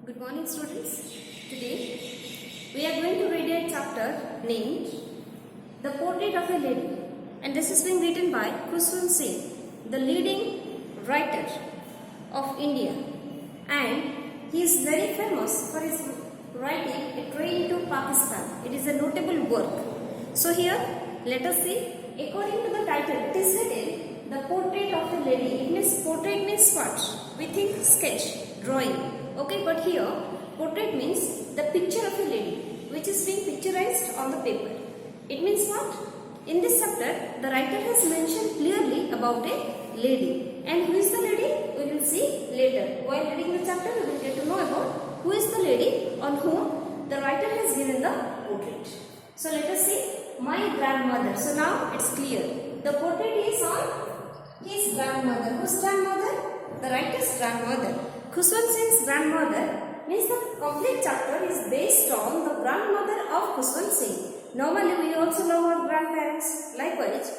Good morning students. Today we are going to read a chapter named The Portrait of a Lady, and this is being written by Khuswant Singh, the leading writer of India, and he is very famous for his writing A Train to Pakistan. It is a notable work. So here let us see, according to the title, it is written The Portrait of a Lady. It means portrait means what? We think sketch, drawing. Okay, but here portrait means the picture of a lady which is being picturized on the paper. It means what? In this chapter, the writer has mentioned clearly about a lady. And who is the lady? We will see later. While reading the chapter, we will get to know about who is the lady on whom the writer has given the portrait. So let us see, my grandmother. So now it's clear. The portrait is on his grandmother. Whose grandmother? The writer's grandmother. Khuswant Singh's grandmother means the complete chapter is based on the grandmother of Khuswant Singh. Normally we also know our grandparents. Likewise,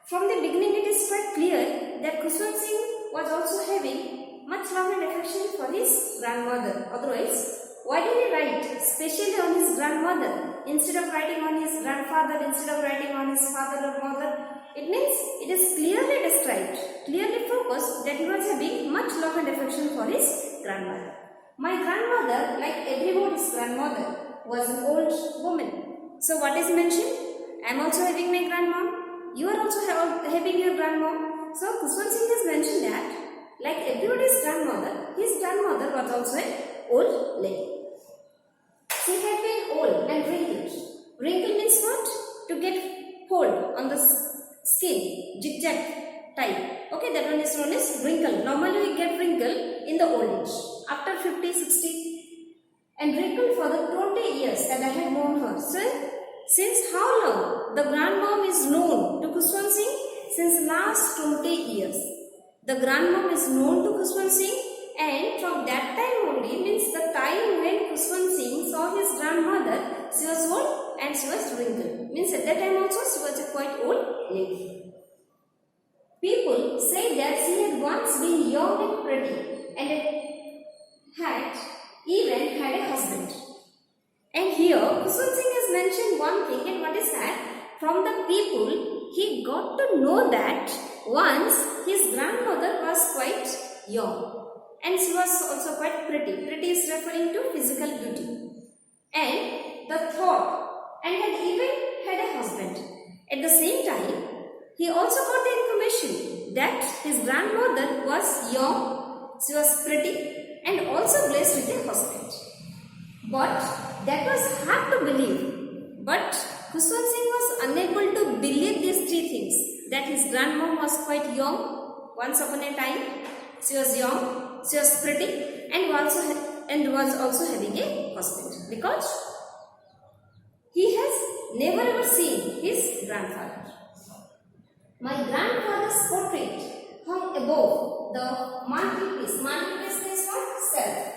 from the beginning it is quite clear that Khuswant Singh was also having much love and affection for his grandmother. Otherwise, why did he write specially on his grandmother instead of writing on his grandfather, instead of writing on his father or mother? It means it is clearly described, clearly focused that he was having much love and affection for his grandmother. My grandmother, like everybody's grandmother, was an old woman. So what is mentioned? I am also having my grandmom. You are also having your grandmom. So Khuswant Singh has mentioned that, like everybody's grandmother, his grandmother was also an old lady. She had been old and wrinkled. Wrinkle means what? To get hold on the skin, zigzag type. Okay, that one is known as wrinkle. Normally we get wrinkle in the old age, after 50, 60. And wrinkle for the 20 years that I had known her. So, since how long the grandmom is known to Khuswant Singh? Since last 20 years. The grandmom is known to Khuswant Singh, and from that time only, means the time when Khuswant Singh saw his grandmother, she was old and she was wrinkled. Means at that time also she was a quite old lady. People say that she had once been young and pretty and had even had a husband. And here Khuswant Singh has mentioned one thing, and what is that? From the people he got to know that once his grandmother was quite young. And she was also quite pretty. Pretty is referring to physical beauty. And the thought, and had even had a husband. At the same time, he also got the information that his grandmother was young, she was pretty, and also blessed with a husband. But that was hard to believe. But Khuswant Singh was unable to believe these three things. That his grandmom was quite young once upon a time. She was young, she was pretty, and was also having a husband, because he has never ever seen his grandfather. My grandfather's portrait hung above the mantelpiece. Mantelpiece means what? Shelf.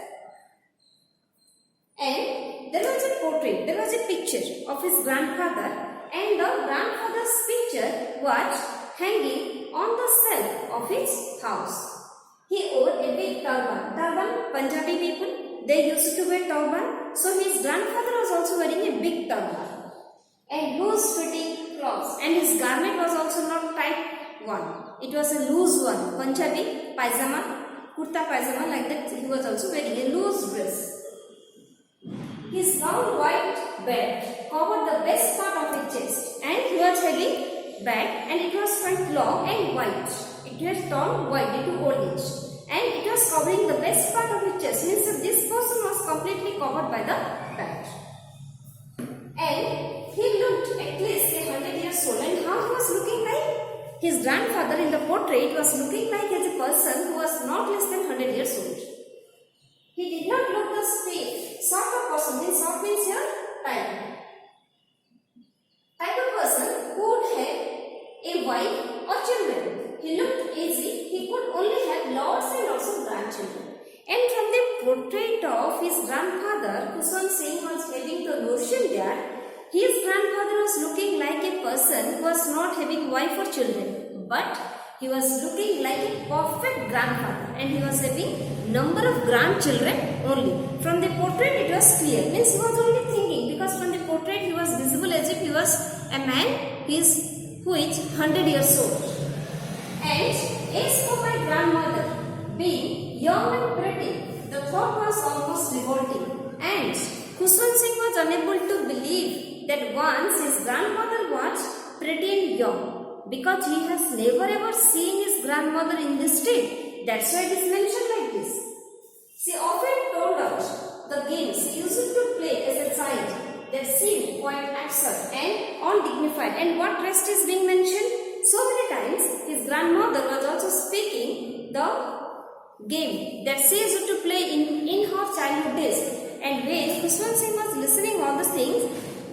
And there was a portrait, there was a picture of his grandfather, and the grandfather's picture was hanging on the shelf of his house. He wore a big turban. Turban, Punjabi people, they used to wear turban. So his grandfather was also wearing a big turban and loose fitting clothes. And his garment was also not tight one. It was a loose one. Punjabi, pajama, kurta pajama, like that. He was also wearing a loose dress. His round white bed covered the best part of his chest, and he was having bed, and it was quite long and white. It was turned white due to old age, and it was covering the best part of his chest. Means that this person was completely covered by the bed. And he looked at least 100 years old. And how he was looking like? His grandfather in the portrait was looking like as a person who was not less than 100 years old. He did not look the sort of person. This sort means here type. Type of person who would have a wife or children. He looked easy. He could only have lots and lots of grandchildren. And from the portrait of his grandfather, Khuswant Singh was having the notion that his grandfather was looking like a person who was not having wife or children, but he was looking like a perfect grandfather, and he was having number of grandchildren only. From the portrait it was clear, means he was only thinking, because from the portrait he was visible as if he was a man who is 100 years old. And as for my grandmother, being young and pretty, the thought was almost revolting, and Khushwant Singh was unable to believe that once his grandmother was pretty and young, because he has never ever seen his grandmother in this state. That's why it is mentioned like this. She often told out the games she used to play as a child that seemed quite absurd and undignified. And what rest is being mentioned? So many times his grandmother was also speaking the game that she used to play in her childhood days. And when Khushwant Singh was listening all the things,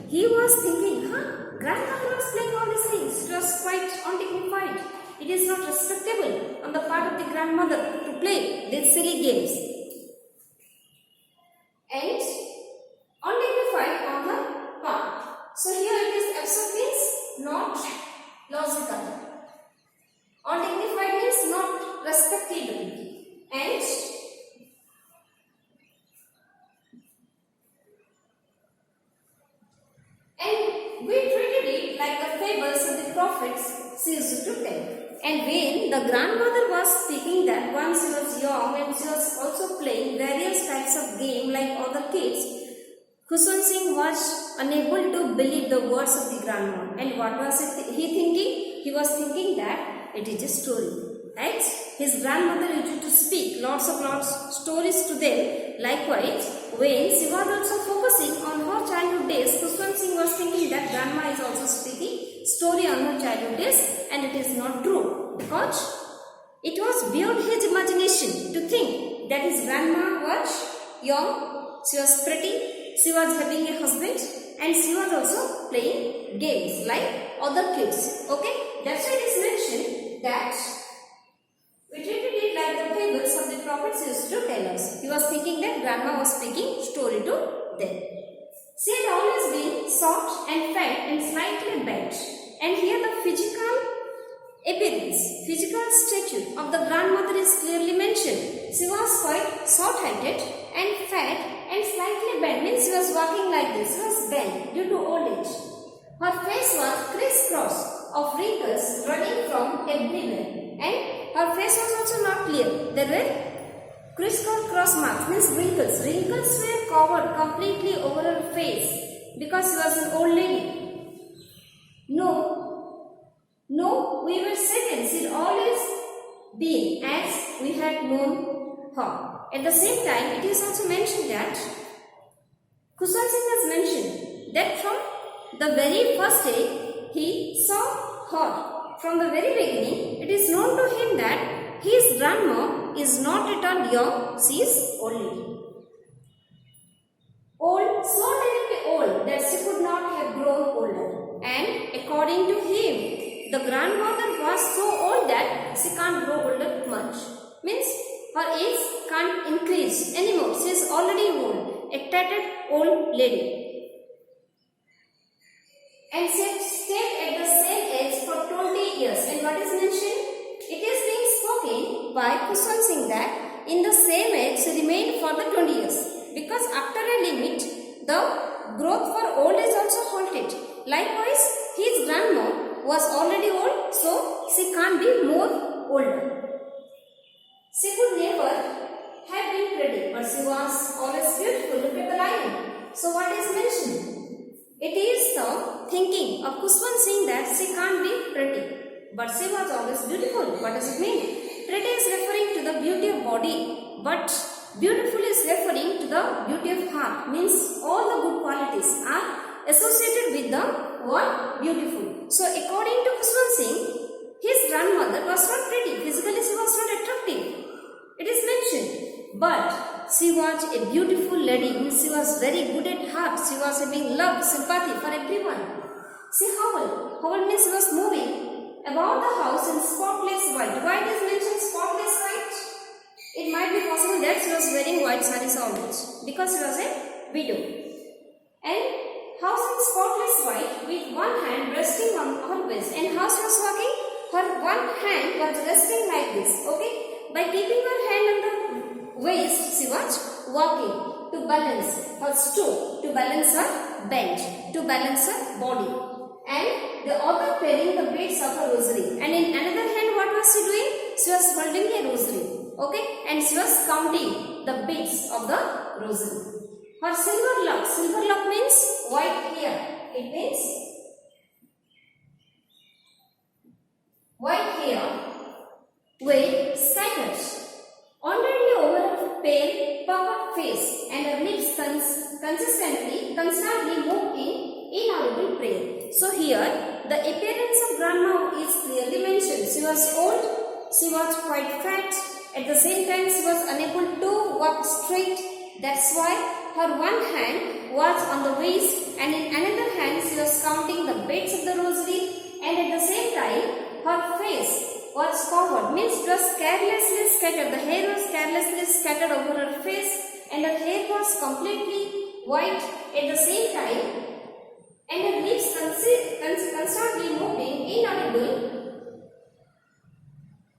he was thinking, grandmother was playing all these things. It was quite undignified. It is not respectable on the part of the grandmother to play these silly games. And undignified on her part. So here it is absurd means not logical. Undignified means not respectable. And we treated it like the fables of the prophets she used to tell. And when the grandmother was speaking that once she was young and she was also playing various types of game like other kids, Khushwant Singh was unable to believe the words of the grandma. And what was he thinking? He was thinking that it is a story. Right? His grandmother used to speak lots of stories to them. Likewise, when she was also focusing on her childhood days, Khushwant Singh was thinking that grandma is also speaking story on her childhood days, and it is not true, because it was beyond his imagination to think that his grandma was young, she was pretty, she was having a husband, and she was also playing games like other kids. Okay, that's why it is mentioned that we treated it like the fables of the prophets used to tell us. He was thinking that grandma was speaking story to them. She had always been soft and fat and slightly bent. And here the physical appearance, physical stature of the grandmother is clearly mentioned. She was quite short-heighted and fat and slightly bent. Means she was walking like this. She was bent due to old age. Her face was crisscross of wrinkles running from everywhere. And her face was also not clear. There were crisscross marks, means wrinkles. Wrinkles were covered completely over her face because she was an old lady. No, we were second. She had always been as we had known her. At the same time, it is also mentioned that Khushwant Singh has mentioned that from the very first day he saw her. From the very beginning, it is known to him that his grandma is not at all young, she is old lady. Old, so terribly old that she could not have grown older. And according to him, the grandmother was so old that she can't grow older much. Means her age can't increase anymore. She is already old, a tattered old lady. And she had stayed at the same age for 20 years. And what is mentioned? It is being spoken by Khushwant Singh that in the same age she remained for the 20 years. Because after a limit, the growth for old is also halted. Likewise, his grandma was already old, so she can't be more older. She could never have been pretty, but she was always beautiful. Look at the line. So what is mentioned? It is the thinking of Khushwant Singh that she can't be pretty, but she was always beautiful. What does it mean? Pretty is referring to the beauty of body, but beautiful is referring to the beauty of heart. Means all the good qualities are associated with the word beautiful. So according to Khushwant Singh, his grandmother was not pretty. Physically she was not attractive. It is mentioned, but she was a beautiful lady. She was very good at heart. She was having love, sympathy for everyone. She howled. Howl means she was moving about the house in spotless white. White is mentioned, spotless white. It might be possible that she was wearing white sarees always because she was a widow. And house in spotless white with one hand resting on her waist. And how she was walking? Her one hand was resting like this. Okay? By keeping her hand on the waist she was walking to balance her stool, to balance her bend, to balance her body. And the other carrying the beads of a rosary. And in another hand, what was she doing? She was holding a rosary. Okay, and she was counting the beads of the rosary. Her silver lock means white hair. It means white hair with scattered only over a pale, puckered face, and her lips constantly moved in inaudible prayer. So here, the appearance of grandma is clearly mentioned. She was old, she was quite fat, at the same time she was unable to walk straight. That's why her one hand was on the waist and in another hand she was counting the beads of the rosary, and at the same time her face was covered, means it was carelessly scattered. The hair was carelessly scattered over her face and her hair was completely white at the same time, and her lips constantly moving inaudible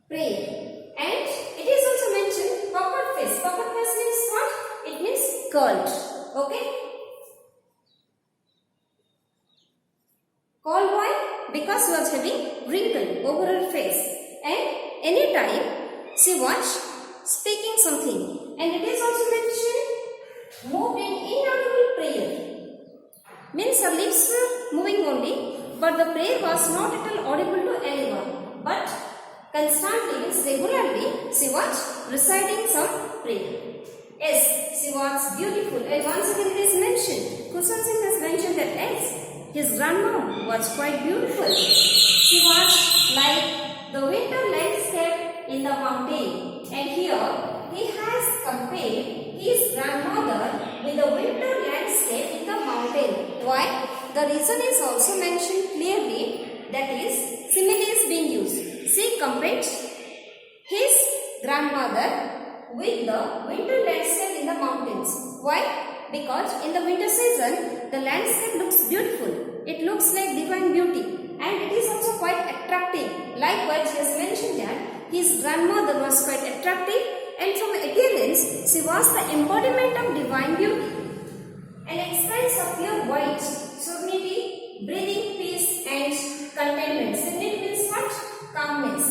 prayer. And it is also mentioned puckered face. Puckered face means what? It means curled. Okay? Curled why? Because she was having wrinkle over her face. And anytime she was speaking something. And it is also mentioned moved in inaudible prayer. Means her lips were moving only, but the prayer was not at all audible to anyone. But constantly, means regularly, she was reciting some prayer. Yes, she was beautiful. And once again it is mentioned, Khuswant Singh has mentioned that yes, his grandma was quite beautiful. She was like the winter landscape in the mountain. And here, he has compared his grandmother with the winter landscape in the mountain. Why? The reason is also mentioned clearly, that is, simile is being used. She compared his grandmother with the winter landscape in the mountains. Why? Because in the winter season, the landscape looks beautiful. It looks like divine beauty and it is also quite attractive. Likewise, he has mentioned that his grandmother was quite attractive and from appearance, she was the embodiment of divine beauty. An expanse of pure white, serenity, breathing peace and contentment. Serenity means what? Calmness.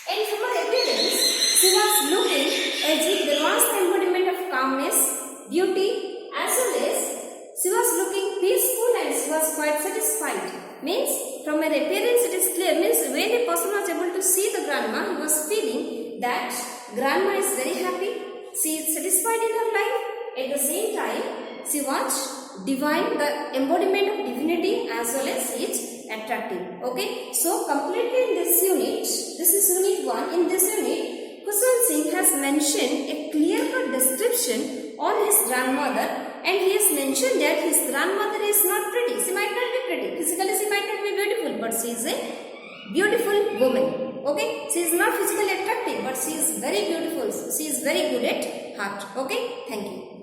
And from her appearance, she was looking as if there was the embodiment of calmness, beauty, as well as she was looking peaceful and she was quite satisfied. Means from her appearance it is clear, means when a person was able to see the grandma, he was feeling that grandma is very happy, she is satisfied in her life. At the same time, she was divine, the embodiment of divinity as well as it's attractive. Okay, so completely in this unit, this is unit 1. In this unit, Khuswant Singh has mentioned a clear-cut description on his grandmother, and he has mentioned that his grandmother is not pretty. She might not be pretty. Physically, she might not be beautiful, but she is a beautiful woman. Okay, she is not physically attractive, but she is very beautiful. She is very good at heart. Okay, thank you.